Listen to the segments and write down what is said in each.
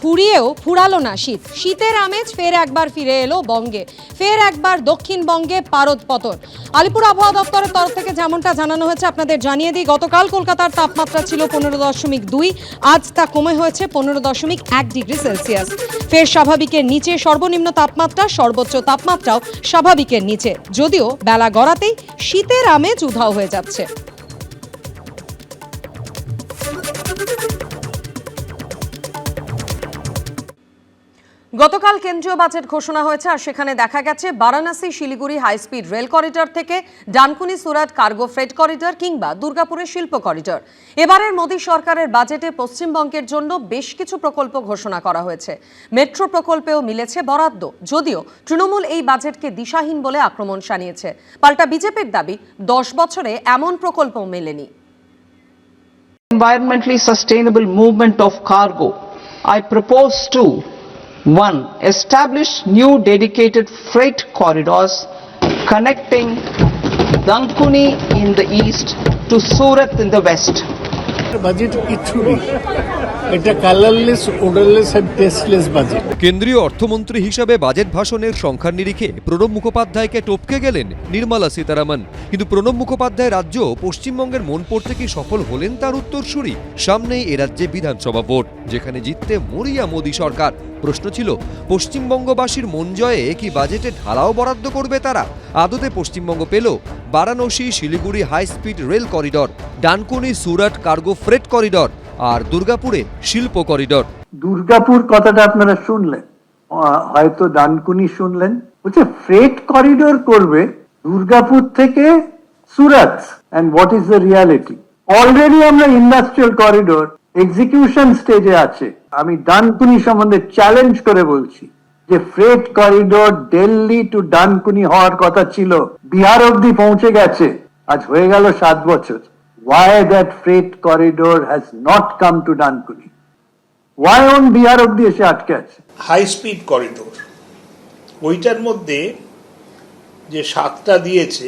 ফুরিয়েও ফুরালো না শীত। শীতের আমেজ ফের একবার ফিরে এলো বঙ্গে, ফের একবার দক্ষিণবঙ্গে পারদ পতন। আলিপুর আবহাওয়া দপ্তরের তরফ থেকে যেমনটা জানানো হয়েছে আপনাদের জানিয়ে দিই, গতকাল কলকাতার তাপমাত্রা ছিল 15.2, আজ তা কমে হয়েছে 15.1 ডিগ্রি সেলসিয়াস। ফের স্বাভাবিকের নিচে সর্বনিম্ন তাপমাত্রা, সর্বোচ্চ তাপমাত্রাও স্বাভাবিকের নিচে, যদিও বেলা গড়াতেই শীতের আমেজ উধাও হয়ে যাচ্ছে। গতকাল কেন্দ্রীয় বাজেট ঘোষণা হয়েছে, আর সেখানে দেখা গেছে Varanasi Siliguri high speed rail corridor থেকে Dankuni Surat cargo freight corridor কিংবা দুর্গাপুরের শিল্প করিডর। এবারের মোদী সরকারের বাজেটে পশ্চিমবঙ্গের জন্য বেশ কিছু প্রকল্প ঘোষণা করা হয়েছে। মেট্রো প্রকল্পেও মিলেছে বরাদ্দ, যদিও তৃণমূল এই বাজেটকে দিশাহীন বলে আক্রমণ শানিয়েছে। পাল্টা বিজেপির দাবি 10 বছরে এমন প্রকল্প মেলেনি। Environmentally sustainable movement of cargo, I propose to 1. Establish new dedicated freight corridors connecting Dankuni in the east to Surat in the west. Budget কিছু নেই, এটা কালারলেস, ওডারলেস এন্ড টেস্টলেস বাজেট। কেন্দ্রীয় অর্থমন্ত্রী হিসাবে বাজেট ভাষণের সংখ্যার নিরিখে প্রণব মুখোপাধ্যায়কে টপকে গেলেন নির্মলা সীতারামন। কিন্তু প্রণব মুখোপাধ্যায় রাজ্য পশ্চিমবঙ্গের মন পড়তে কি সফল হলেন তার উত্তরসূরি? সামনেই এ রাজ্যে বিধানসভা ভোট, যেখানে জিততে মরিয়া মোদী সরকার। প্রশ্ন ছিল, পশ্চিমবঙ্গবাসীর মন জয়ে কি বাজেটে ঢালাও বরাদ্দ করবে তারা? আদতে পশ্চিমবঙ্গ পেল Varanasi Siliguri high speed rail corridor, Dankuni Surat cargo freight corridor আর দুর্গাপুরে শিল্প করিডর। দুর্গাপুর কথাটা আপনারা শুনলেন, হয়তো ডানকুনি শুনলেন, বলছে ফ্রেট করিডর করবে দুর্গাপুর থেকে Surat. And what is the reality? Already আমরা ইন্ডাস্ট্রিয়াল করিডর এক্সিকিউশন স্টেজে আছে। আমি ডানকুনি সম্বন্ধে চ্যালেঞ্জ করে বলছি যে freight corridor Delhi to Dankuni হওয়ার কথা ছিল, বিহার অব্দি পৌঁছে গেছে, আজ হয়ে গেল 7 বছর। Why that freight corridor has not come to Dankuni? Why on Bihar অব্দি এসে আটকে আছে? হাই স্পিড করিডোর, ওইটার মধ্যে যে 7টা দিয়েছে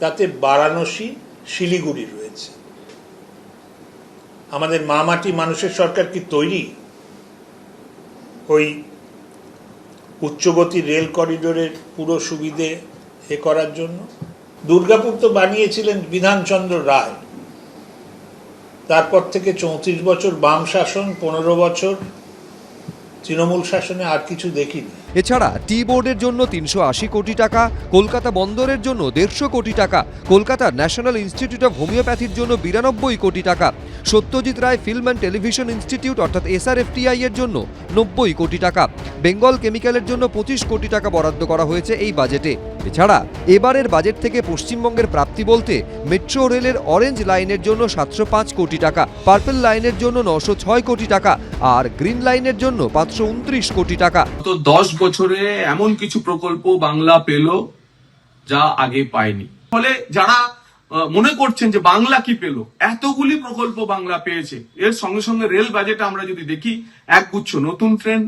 তাতে বারাণসী শিলিগুড়ি রয়েছে। আমাদের মামাটি মানুষের সরকার কি তৈরি ওই উচ্চগতি রেল করিডোরের পুরো সুবিধে করার জন্য? দুর্গাপুর তো বানিয়েছিলেন বিধানচন্দ্র রায়, তারপর থেকে 34 বছর বাম শাসন, 15 বছর তৃণমূল শাসনে আর কিছু দেখিনি। এছাড়া টি বোর্ডের জন্য 380 কোটি টাকা, কলকাতা বন্দরের জন্য 150 কোটি টাকা, কলকাতার ন্যাশনাল ইনস্টিটিউট অফ হোমিওপ্যাথির জন্য 92 কোটি টাকা, Satyajit Ray film and television institute অর্থাৎ SRFTI এর জন্য 90 কোটি টাকা, বেঙ্গল কেমিক্যালের জন্য 25 কোটি টাকা বরাদ্দ করা হয়েছে এই বাজেটে। এছাড়া এবারের বাজেট থেকে পশ্চিমবঙ্গের প্রাপ্তি বলতে মেট্রো রেলের অরেঞ্জ লাইনের জন্য 705 কোটি টাকা, পার্পল লাইনের জন্য 906 কোটি টাকা আর গ্রিন লাইনের জন্য 529 কোটি টাকা। তো 10 বছরে এমন কিছু প্রকল্প বাংলা পেল যা আগে পায়নি। ফলে যারা মনে করছেন যে বাংলা কি পেল, এতগুলি প্রকল্প বাংলা পেয়েছে। এর সঙ্গে সঙ্গে রেল বাজেটে আমরা যদি দেখি, একগুচ্ছ নতুন ট্রেন,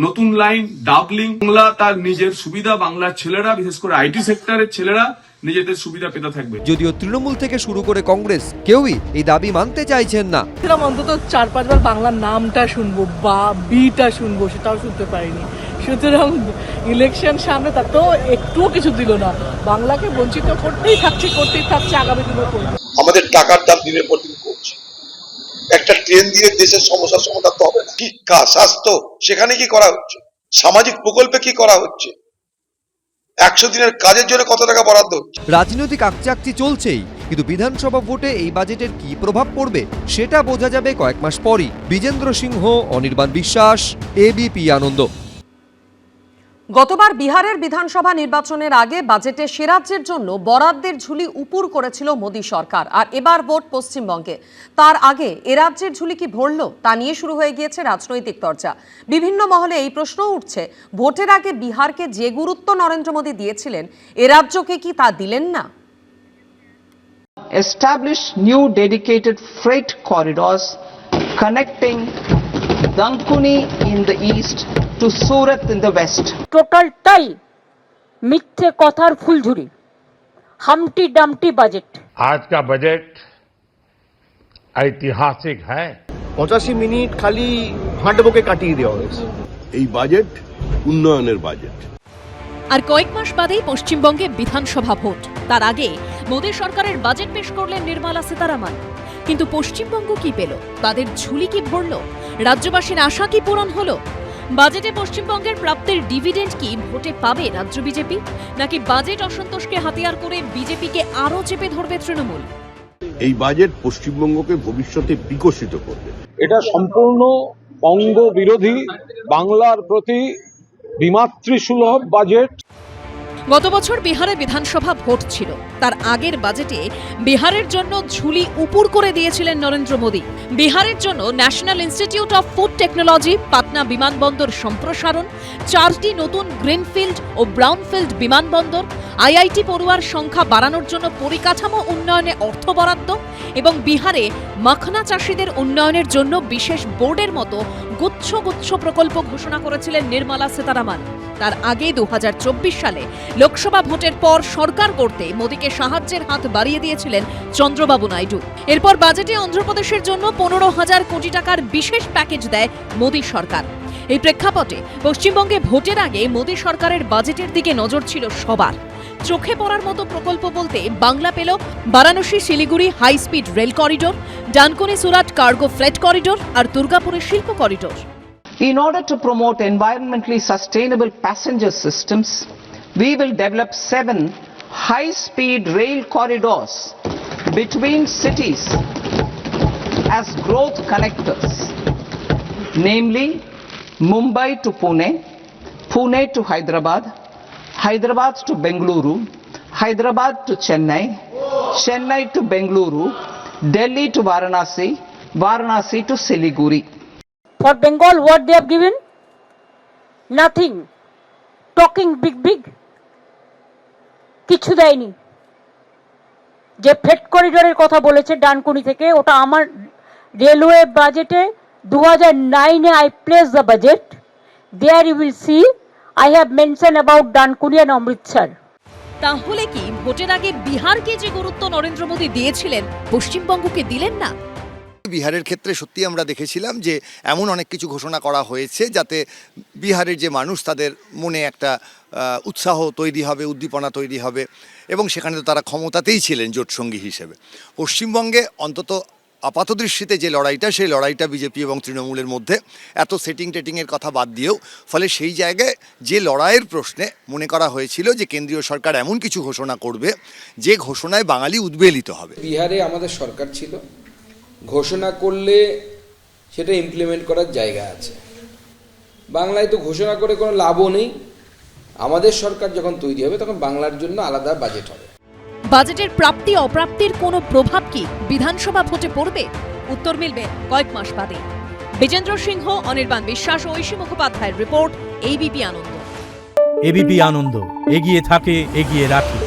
নতুন লাইন, ডাবলিং। বাংলা তার নিজের সুবিধা, বাংলার ছেলেরা, বিশেষ করে আইটি সেক্টরের ছেলেরা নিজেদের সুবিধা পেতে থাকবে। যদিও তৃণমূল থেকে শুরু করে কংগ্রেস কেউই এই দাবি মানতে চাইছেন না। অন্তত 4-5 বার বাংলার নামটা শুনবো বা বিটা শুনবো, সেটাও শুনতে পারিনি। সুতরাং ইলেকশন সামনে, তাতেও একটুও কিছু দিল না। বাংলাকে বঞ্চিত করতেই থাকছে আগামী দিনে করবে। আমাদের টাকার দাম দিনের পর দিন কমছে। একটা ট্রেন দিয়ে দেশের সমস্যার সমাধান তো হবে না। শিক্ষা, স্বাস্থ্য, সেখানে কি করা হচ্ছে? সামাজিক প্রকল্পে কি করা হচ্ছে? 100 দিনের কাজের জন্য কত টাকা বরাদ্দ হচ্ছে? রাজনৈতিক আকচাকচি চলছেই, কিন্তু বিধানসভা ভোটে এই বাজেটের কি প্রভাব পড়বে সেটা বোঝা যাবে কয়েক মাস পরই। বিজেন্দ্র সিংহ, অনির্বাণ বিশ্বাস, ABP আনন্দ। গতবার বিহারের বিধানসভা নির্বাচনের আগে বাজেটে সে রাজ্যের জন্য বরাদ্দের ঝুলি উপুর করেছিল মোদী সরকার, আর এবার ভোট পশ্চিমবঙ্গে। তার আগে এ রাজ্যের ঝুলি কি ভরল, তা নিয়ে শুরু হয়ে গিয়েছে রাজনৈতিক চর্চা। বিভিন্ন মহলে এই প্রশ্ন উঠছে, ভোটের আগে বিহারকে যে গুরুত্ব নরেন্দ্র মোদী দিয়েছিলেন, এ রাজ্যকে কি তা দিলেন না? Establish new dedicated freight corridors connecting Dankuni in the east to Surat in the west. টোটালটাই মিথ্যে কথার ফুলঝুরি, হামটি ডামটি বাজেট। आज का बजट ऐतिहासिक है। 85 মিনিট খালি হাঁটবুকে কাটিয়ে দেওয়া হয়েছে। এই বাজেট উন্নয়নের বাজেট। আর কয়েক মাস বাদেই পশ্চিমবঙ্গে বিধানসভা ভোট। তার আগে মোদী সরকারের বাজেট পেশ করলেন নির্মলা সীতারামন। কিন্তু পশ্চিমবঙ্গ কি পেল? তাদের ঝুলি কি ভরল? রাজ্যবাসীর আশা কি পূরণ হলো? বাজেটে পশ্চিমবঙ্গের প্রাপ্তির ডিভিডেন্ড কি ভোটে পাবে রাজ্য বিজেপি, নাকি বাজেট অসন্তোষকে হাতিয়ার করে বিজেপিকে আরও চেপে ধরবে তৃণমূল? এই বাজেট পশ্চিমবঙ্গকে ভবিষ্যতে বিকশিত করবে। এটা সম্পূর্ণ বঙ্গ বিরোধী, বাংলার প্রতি বিমাতৃসুলভ বাজেট। গত বছর বিহারে বিধানসভা ভোট ছিল। তার আগের বাজেটে বিহারের জন্য ঝুলি উপুর করে দিয়েছিলেন নরেন্দ্র মোদী। বিহারের জন্য national institute of food technology, Patna বিমানবন্দর সম্প্রসারণ, 4টি নতুন গ্রিনফিল্ড ও ব্রাউনফিল্ড বিমানবন্দর, আইআইটি পড়ুয়ার সংখ্যা বাড়ানোর জন্য পরিকাঠামো উন্নয়নে অর্থ বরাদ্দ এবং বিহারে মাখনা চাষিদের উন্নয়নের জন্য বিশেষ বোর্ডের মতো গুচ্ছ গুচ্ছ প্রকল্প ঘোষণা করেছিলেন নির্মলা সীতারামন। তার আগে 2024 সালে লোকসভা ভোটের পর সরকার করতে মোদীকে সাহায্যের হাত বাড়িয়ে দিয়েছিলেন চন্দ্রবাবু নাইডু। এরপর বাজেটে অন্ধ্রপ্রদেশের জন্য 15,000 কোটি টাকার বিশেষ প্যাকেজ দেয় মোদী সরকার। এই প্রেক্ষাপটে পশ্চিমবঙ্গে ভোটের আগে মোদী সরকারের বাজেটের দিকে নজর ছিল সবার। চোখে পড়ার মতো প্রকল্প বলতে বাংলা পেল Varanasi Siliguri high speed rail corridor, Dankuni Surat cargo freight corridor আর দুর্গাপুরের শিল্প corridor. In order to promote environmentally sustainable passenger systems, we will develop 7 high-speed rail corridors between cities as growth connectors, namely Mumbai to Pune, Pune to Hyderabad, Hyderabad to Bengaluru, Hyderabad to Chennai, Chennai to Bengaluru, Delhi to Varanasi, Varanasi to Siliguri. For Bengal, what they have given? Nothing. Talking big. কিছু দেয়নি। যে freight করিডোরের কথা বলেছে ডানকুনি থেকে, ওটা আমার railway বাজেটে 2009-এ I placed the budget. There you will see I have mentioned about Dankuni and Amritsar. তাহলে কি ভোটের আগে বিহারকে যে গুরুত্ব নরেন্দ্র মোদী দিয়েছিলেন, পশ্চিমবঙ্গকে দিলেন না? বিহারের ক্ষেত্রে সত্যি আমরা দেখেছিলাম যে এমন অনেক কিছু ঘোষণা করা হয়েছে যাতে বিহারের যে মানুষ তাদের মনে একটা উৎসাহ তৈরি হবে, উদ্দীপনা তৈরি হবে এবং সেখানে তো তারা ক্ষমতাতেই ছিলেন জোটসঙ্গী হিসেবে। পশ্চিমবঙ্গে অন্তত আপাতদৃষ্টিতে যে লড়াইটা, সেই লড়াইটা বিজেপি এবং তৃণমূলের মধ্যে, এত সেটিংয়ের কথা বাদ দিয়েও, ফলে সেই জায়গায় যে লড়াইয়ের প্রশ্নে মনে করা হয়েছিল যে কেন্দ্রীয় সরকার এমন কিছু ঘোষণা করবে যে ঘোষণায় বাঙালি উদ্বেলিত হবে। বিহারে আমাদের সরকার ছিল, ঘোষণা করলে সেটা ইমপ্লিমেন্ট করার জায়গা আছে। বাংলায় তো ঘোষণা করে কোনো লাভও নেই। আমাদের সরকার যখন তৈরি হবে তখন বাংলার জন্য আলাদা বাজেট হবে। বাজেটের প্রাপ্তি অপ্রাপ্তির কোনো প্রভাব কি বিধানসভা ভোটে পড়বে? উত্তর মিলবে কয়েক মাস বাদে। বিজেন্দ্র সিংহ, অনির্বাণ বিশ্বাস ও ঐশী মুখোপাধ্যায়ের রিপোর্ট, এবিপি আনন্দ। এবিপি আনন্দ, এগিয়ে থাকে, এগিয়ে রাখে।